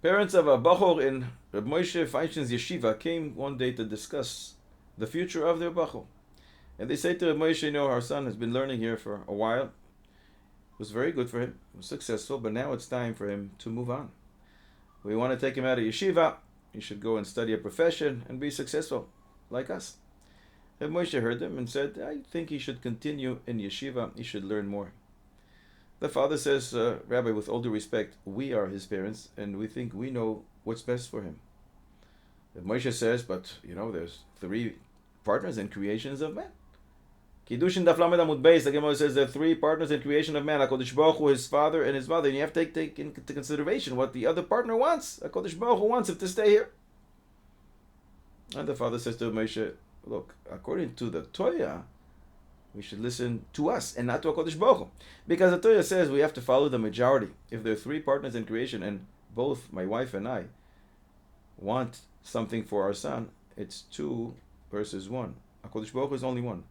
Parents of a Bachor in Reb Moshe Feinstein's yeshiva came one day to discuss the future of their Bachor. And they say to Reb Moshe, our son has been learning here for a while. It was very good for him. It was successful, but now it's time for him to move on. We want to take him out of yeshiva. He should go and study a profession and be successful, like us. Reb Moshe heard them and said, I think he should continue in yeshiva. He should learn more. The father says, Rabbi, with all due respect, we are his parents, and we think we know what's best for him. Reb Moshe says, but, there's 3 partners in creations of man. Kedoshim daf lamed amud beis, the Gemara says there are 3 partners in creation of man, HaKadosh Baruch Hu, his father and his mother, and you have to take into consideration what the other partner wants. HaKadosh Baruch Hu wants him to stay here. And the father says to Moshe, look, according to the Torah, we should listen to us and not to HaKadosh Baruch Hu. Because the Torah says we have to follow the majority. If there are 3 partners in creation and both my wife and I want something for our son, it's 2 versus 1. HaKadosh Baruch Hu is only 1.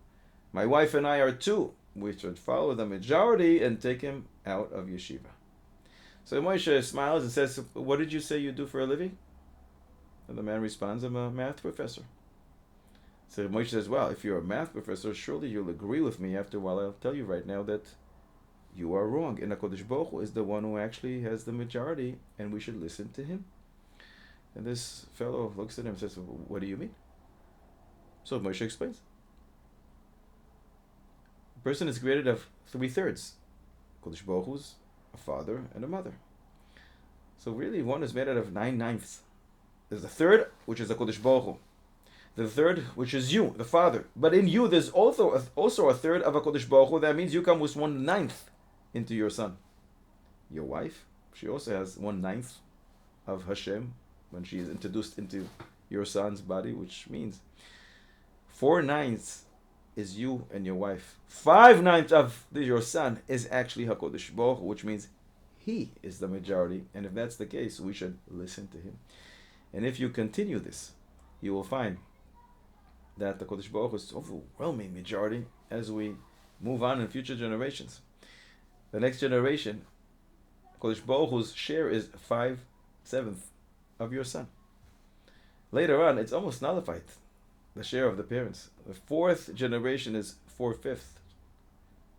My wife and I are 2. We should follow the majority and take him out of yeshiva. So Moshe smiles and says, what did you say you do for a living? And the man responds, I'm a math professor. So Moshe says, well, if you're a math professor, surely you'll agree with me. After a while, I'll tell you right now that you are wrong. And HaKadosh Baruch Hu is the one who actually has the majority, and we should listen to him. And this fellow looks at him and says, what do you mean? So Moshe explains. A person is created of 3/3. HaKadosh Baruch Hu's a father and a mother. So really, one is made out of 9/9. There's a third, which is HaKadosh Baruch Hu. The third, which is you, the father. But in you, there's also a third of HaKadosh Baruch Hu. That means you come with 1/9 into your son. Your wife, she also has 1/9 of Hashem when she is introduced into your son's body, which means 4/9 is you and your wife. 5/9 of your son is actually HaKadosh Baruch Hu, which means he is the majority. And if that's the case, we should listen to him. And if you continue this, you will find that the Kodesh Baruch Hu is overwhelming majority as we move on in future generations. The next generation, Kodesh Baruch Hu's share is 5/7 of your son. Later on, it's almost nullified, the share of the parents. The 4th generation is 4/5.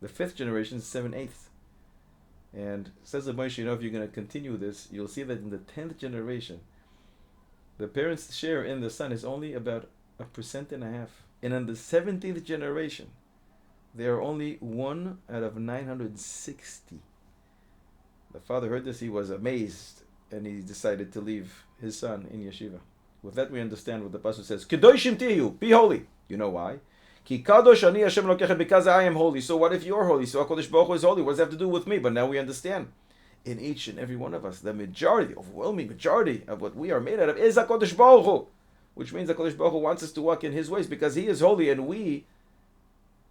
The 5th generation is 7/8. And says the Moshe, if you're going to continue this, you'll see that in the 10th generation, the parents' share in the son is only about 1.5%. And in the 17th generation, they are only 1 out of 960. The father heard this, he was amazed, and he decided to leave his son in yeshiva. With that, we understand what the pasuk says: Kedoshim tiyu, be holy. You know why? Ki kadosh ani Hashem lokechem, because I am holy. So what if you're holy? So HaKadosh Baruch Hu is holy. What does that have to do with me? But now we understand. In each and every one of us, the majority, the overwhelming majority of what we are made out of is HaKadosh Baruch Hu, which means HaKadosh Baruch Hu wants us to walk in His ways because He is holy, and we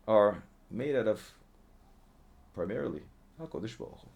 are made out of primarily HaKadosh Baruch Hu.